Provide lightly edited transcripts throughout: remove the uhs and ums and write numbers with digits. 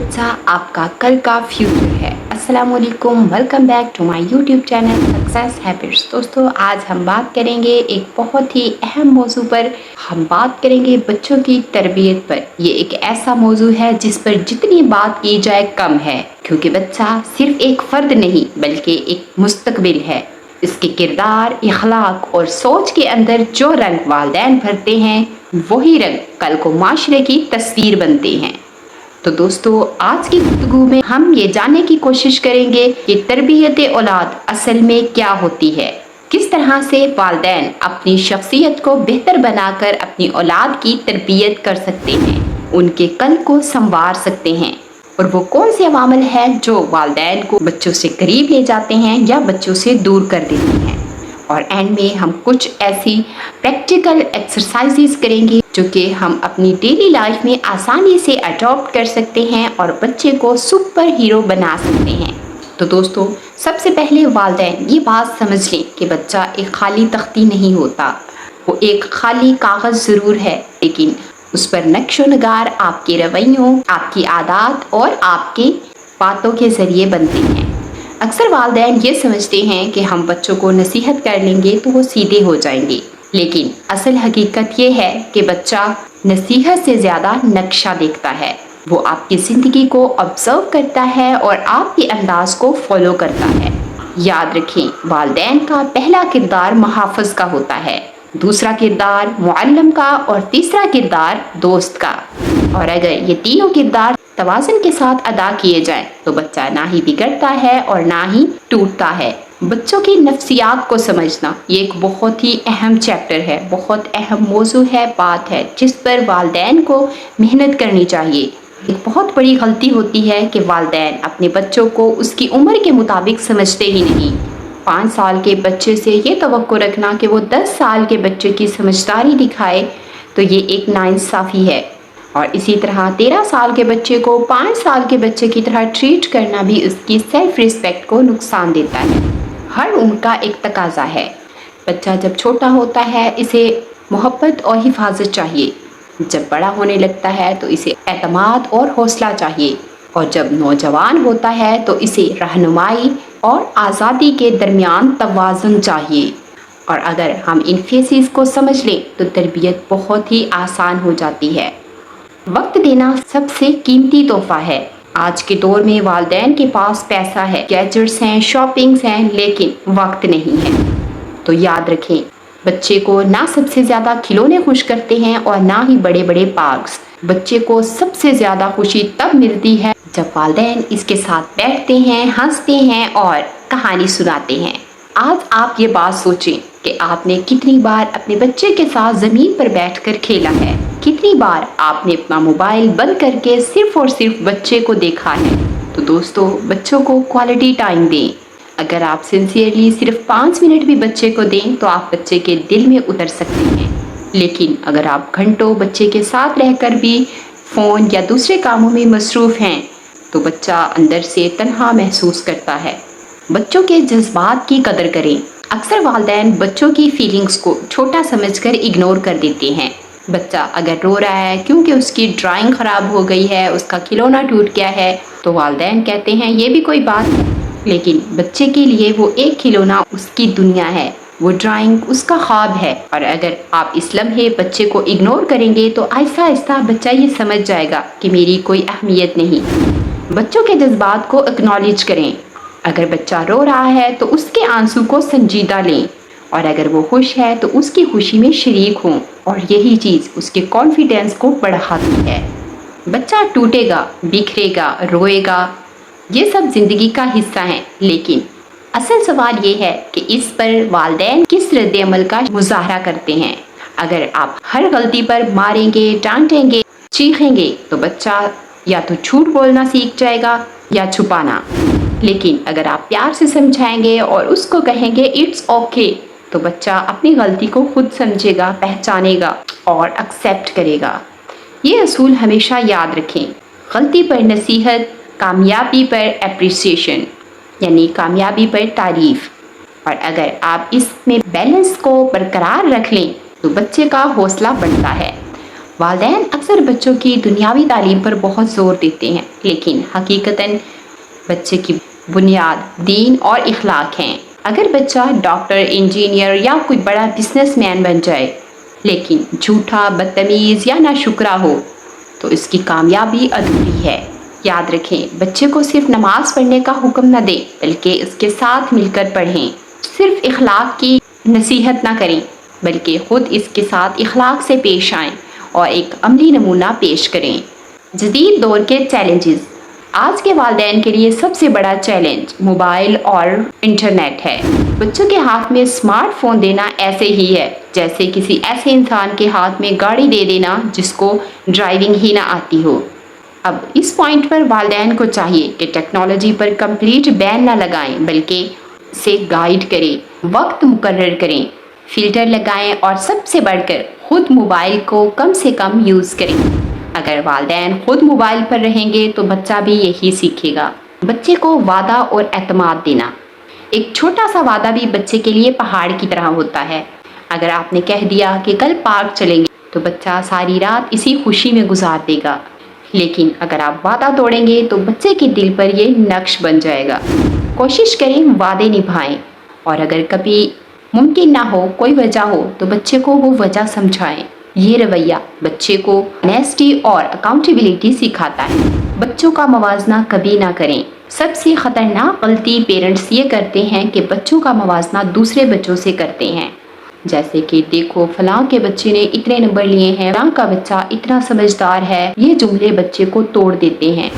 बच्चा आपका कल का फ्यूचर है। अस्सलाम वालेकुम, welcome back to my YouTube channel success habits. दोस्तों, आज हम बात करेंगे एक बहुत ही अहम मौजू पर। हम बात करेंगे बच्चों की तरबियत पर। ये एक ऐसा मौजू है जिस पर जितनी बात की जाए कम है, क्योंकि बच्चा सिर्फ एक फ़र्द नहीं बल्कि एक मुस्तकबिल है। इसके किरदार, इखलाक और सोच के अंदर जो रंग वालिदैन भरते हैं, वही रंग कल को माशरे की तस्वीर बनते हैं। तो दोस्तों, आज की गुफ्तगू में हम ये जानने की कोशिश करेंगे कि तरबियत औलाद असल में क्या होती है, किस तरह से वालिदैन अपनी शख्सियत को बेहतर बनाकर अपनी औलाद की तरबियत कर सकते हैं, उनके कल को संवार सकते हैं, और वो कौन से अवामिल हैं जो वालिदैन को बच्चों से करीब ले जाते हैं या बच्चों से दूर कर देते हैं। और एंड में हम कुछ ऐसी प्रैक्टिकल एक्सरसाइजेस करेंगे जो कि हम अपनी डेली लाइफ में आसानी से अडॉप्ट कर सकते हैं और बच्चे को सुपर हीरो बना सकते हैं। तो दोस्तों, सबसे पहले वालिदैन ये बात समझ लें कि बच्चा एक खाली तख्ती नहीं होता। वो एक खाली कागज़ ज़रूर है, लेकिन उस पर नक्शो नगार आपके रवैयों, आपकी आदत और आपके बातों के ज़रिए बनते हैं। अक्सर वालिदैन ये समझते हैं कि हम बच्चों को नसीहत कर लेंगे तो वो सीधे हो जाएंगे, लेकिन असल हकीकत ये है कि बच्चा नसीहत से ज़्यादा नक्शा देखता है। वो आपकी ज़िंदगी को ऑब्जर्व करता है और आपके अंदाज को फॉलो करता है। याद रखें, वालिदैन का पहला किरदार मुहाफ़िज़ का होता है, दूसरा किरदार मुअल्लिम का और तीसरा किरदार दोस्त का। और अगर ये तीनों किरदार तवाज़ुन के साथ अदा किए जाएं तो बच्चा ना ही बिगड़ता है और ना ही टूटता है। बच्चों की नफ्सियात को समझना ये एक बहुत ही अहम चैप्टर है, बहुत अहम मौजू है, बात है जिस पर वालिदैन को मेहनत करनी चाहिए। एक बहुत बड़ी गलती होती है कि वालिदैन अपने बच्चों को उसकी उम्र के मुताबिक समझते ही नहीं। 5 साल के बच्चे से ये तवक्को रखना कि वो 10 साल के बच्चे की समझदारी दिखाए, तो ये एक नाइंसाफ़ी है। और इसी तरह 13 साल के बच्चे को 5 साल के बच्चे की तरह ट्रीट करना भी उसकी सेल्फ रिस्पेक्ट को नुकसान देता है। हर उम्र का एक तकाजा है। बच्चा जब छोटा होता है इसे मोहब्बत और हिफाजत चाहिए, जब बड़ा होने लगता है तो इसे एतमाद और हौसला चाहिए, और जब नौजवान होता है तो इसे रहनुमाई और आज़ादी के दरमियान तवाज़ुन चाहिए। और अगर हम इन फेसेस को समझ लें तो तरबियत बहुत ही आसान हो जाती है। वक्त देना सबसे कीमती तोहफा है। आज के दौर में वालिदैन के पास पैसा है, गैजेट्स हैं, शॉपिंग्स हैं, लेकिन वक्त नहीं है। तो याद रखें, बच्चे को ना सबसे ज़्यादा खिलौने खुश करते हैं और ना ही बड़े बड़े पार्क्स। बच्चे को सबसे ज़्यादा खुशी तब मिलती है जब वालिदैन इसके साथ बैठते हैं, हंसते हैं और कहानी सुनाते हैं। आज आप ये बात सोचें कि आपने कितनी बार अपने बच्चे के साथ ज़मीन पर बैठकर खेला है, कितनी बार आपने अपना मोबाइल बंद करके सिर्फ और सिर्फ बच्चे को देखा है। तो दोस्तों, बच्चों को क्वालिटी टाइम दें। अगर आप सिंसियरली सिर्फ 5 मिनट भी बच्चे को दें तो आप बच्चे के दिल में उतर सकते हैं। लेकिन अगर आप घंटों बच्चे के साथ रहकर भी फ़ोन या दूसरे कामों में मसरूफ़ हैं तो बच्चा अंदर से तन्हा महसूस करता है। बच्चों के जज्बात की कदर करें। अक्सर वालिदैन बच्चों की फीलिंग्स को छोटा समझकर इग्नोर कर देते हैं। बच्चा अगर रो रहा है क्योंकि उसकी ड्राइंग ख़राब हो गई है, उसका खिलौना टूट गया है, तो वालिदैन कहते हैं ये भी कोई बात है। लेकिन बच्चे के लिए वो एक खिलौना उसकी दुनिया है, वो ड्राइंग उसका ख्वाब है। और अगर आप इस लम्हे बच्चे को इग्नोर करेंगे तो आहिस्ता आहिस्ता बच्चा ये समझ जाएगा कि मेरी कोई अहमियत नहीं। बच्चों के जज्बात को एक्नॉलेज करें। अगर बच्चा रो रहा है तो उसके आंसू को संजीदा लें, और अगर वो खुश है तो उसकी खुशी में शरीक हों, और यही चीज़ उसके कॉन्फिडेंस को बढ़ाती है। बच्चा टूटेगा, बिखरेगा, रोएगा, ये सब ज़िंदगी का हिस्सा है, लेकिन असल सवाल ये है कि इस पर वालिदैन किस रद्द-ए-अमल का मुज़ाहरा करते हैं। अगर आप हर गलती पर मारेंगे, डांटेंगे, चीखेंगे तो बच्चा या तो झूठ बोलना सीख जाएगा या छुपाना। लेकिन अगर आप प्यार से समझाएंगे और उसको कहेंगे इट्स ओके, तो बच्चा अपनी गलती को खुद समझेगा, पहचानेगा और एक्सेप्ट करेगा। ये असूल हमेशा याद रखें। गलती पर नसीहत, कामयाबी पर एप्रिसिएशन, यानी कामयाबी पर तारीफ़। और अगर आप इसमें बैलेंस को बरकरार रख लें तो बच्चे का हौसला बढ़ता है। والدین اکثر بچوں کی دنیاوی تعلیم پر بہت زور دیتے ہیں، لیکن حقیقتاً بچے کی بنیاد دین اور اخلاق ہیں۔ اگر بچہ ڈاکٹر، انجینئر یا کوئی بڑا بزنس مین بن جائے لیکن جھوٹا، بدتمیز یا ناشکرا ہو تو اس کی کامیابی ادھوری ہے۔ یاد رکھیں، بچے کو صرف نماز پڑھنے کا حکم نہ دیں بلکہ اس کے ساتھ مل کر پڑھیں۔ صرف اخلاق کی نصیحت نہ کریں بلکہ خود اس کے ساتھ اخلاق سے پیش آئیں اور ایک عملی نمونہ پیش کریں۔ جدید دور کے چیلنجز۔ آج کے والدین کے لیے سب سے بڑا چیلنج موبائل اور انٹرنیٹ ہے۔ بچوں کے ہاتھ میں اسمارٹ فون دینا ایسے ہی ہے جیسے کسی ایسے انسان کے ہاتھ میں گاڑی دے دینا جس کو ڈرائیونگ ہی نہ آتی ہو۔ اب اس پوائنٹ پر والدین کو چاہیے کہ ٹیکنالوجی پر کمپلیٹ بین نہ لگائیں بلکہ اسے گائیڈ کریں، وقت مقرر کریں، فلٹر لگائیں اور سب سے بڑھ کر خود موبائل کو کم سے کم یوز کریں۔ اگر والدین خود موبائل پر رہیں گے تو بچہ بھی یہی سیکھے گا۔ بچے کو وعدہ اور اعتماد دینا۔ ایک چھوٹا سا وعدہ بھی بچے کے لیے پہاڑ کی طرح ہوتا ہے۔ اگر آپ نے کہہ دیا کہ کل پارک چلیں گے تو بچہ ساری رات اسی خوشی میں گزار دے گا، لیکن اگر آپ وعدہ توڑیں گے تو بچے کے دل پر یہ نقش بن جائے گا۔ کوشش کریں وعدے نبھائیں، اور اگر کبھی ممکن نہ ہو، کوئی وجہ ہو تو بچے کو وہ وجہ سمجھائیں۔ یہ رویہ بچے کو آنیسٹی اور اکاؤنٹیبلٹی سکھاتا ہے۔ بچوں کا موازنہ کبھی نہ کریں۔ سب سے خطرناک غلطی پیرنٹس یہ کرتے ہیں کہ بچوں کا موازنہ دوسرے بچوں سے کرتے ہیں، جیسے کہ دیکھو فلاں کے بچے نے اتنے نمبر لیے ہیں، فلاں کا بچہ اتنا سمجھدار ہے۔ یہ جملے بچے کو توڑ دیتے ہیں۔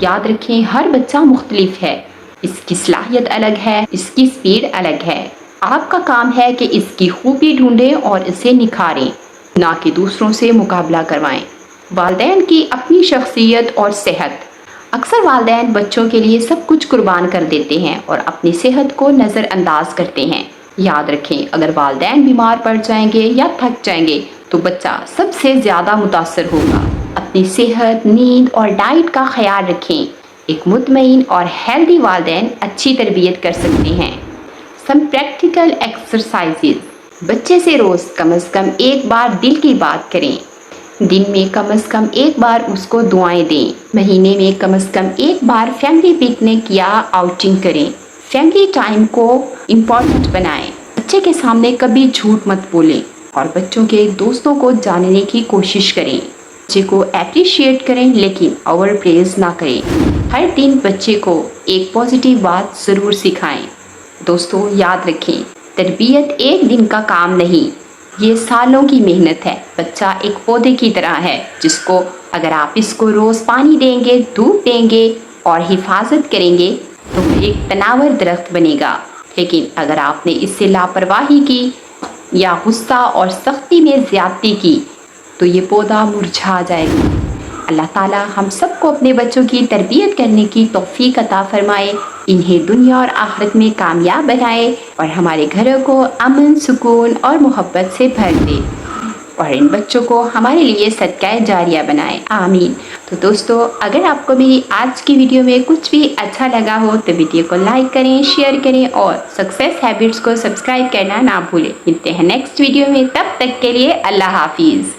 یاد رکھیں، ہر بچہ مختلف ہے، اس کی صلاحیت الگ ہے، اس کی سپیڈ الگ ہے۔ آپ کا کام ہے کہ اس کی خوبی ڈھونڈیں اور اسے نکھاریں، نہ کہ دوسروں سے مقابلہ کروائیں۔ والدین کی اپنی شخصیت اور صحت۔ اکثر والدین بچوں کے لیے سب کچھ قربان کر دیتے ہیں اور اپنی صحت کو نظر انداز کرتے ہیں۔ یاد رکھیں، اگر والدین بیمار پڑ جائیں گے یا تھک جائیں گے تو بچہ سب سے زیادہ متاثر ہوگا۔ اپنی صحت، نیند اور ڈائٹ کا خیال رکھیں۔ ایک مطمئن اور ہیلدی والدین اچھی تربیت کر سکتے ہیں۔ Some practical exercises. بچے سے روز کم از کم ایک بار دل کی بات کریں۔ دن میں کم از کم ایک بار اس کو دعائیں دیں۔ مہینے میں کم از کم ایک بار فیملی پکنک یا آؤٹنگ کریں۔ فیملی ٹائم کو امپورٹنٹ بنائیں۔ بچے کے سامنے کبھی جھوٹ مت بولیں اور بچوں کے دوستوں کو جاننے کی کوشش کریں۔ بچے کو اپریشیٹ کریں لیکن اوور پریز نہ کریں۔ ہر دن بچے کو ایک پازیٹیو بات ضرور سکھائیں۔ دوستو، یاد رکھیں، تربیت ایک دن کا کام نہیں، یہ سالوں کی محنت ہے۔ بچہ ایک پودے کی طرح ہے جس کو اگر آپ اس کو روز پانی دیں گے، دھوپ دیں گے اور حفاظت کریں گے تو وہ ایک تناور درخت بنے گا۔ لیکن اگر آپ نے اس سے لاپرواہی کی یا غصہ اور سختی میں زیادتی کی تو یہ پودا مرجھا جائے گا۔ اللہ تعالیٰ ہم سب کو اپنے بچوں کی تربیت کرنے کی توفیق عطا فرمائے، انہیں دنیا اور آخرت میں کامیاب بنائے اور ہمارے گھروں کو امن، سکون اور محبت سے بھر دے، اور ان بچوں کو ہمارے لیے صدقہ جاریہ بنائے، آمین۔ تو دوستو، اگر آپ کو میری آج کی ویڈیو میں کچھ بھی اچھا لگا ہو تو ویڈیو کو لائک کریں، شیئر کریں اور سکسیس ہیبٹس کو سبسکرائب کرنا نہ بھولیں۔ ملتے ہیں نیکسٹ ویڈیو میں، تب تک کے لیے اللہ حافظ۔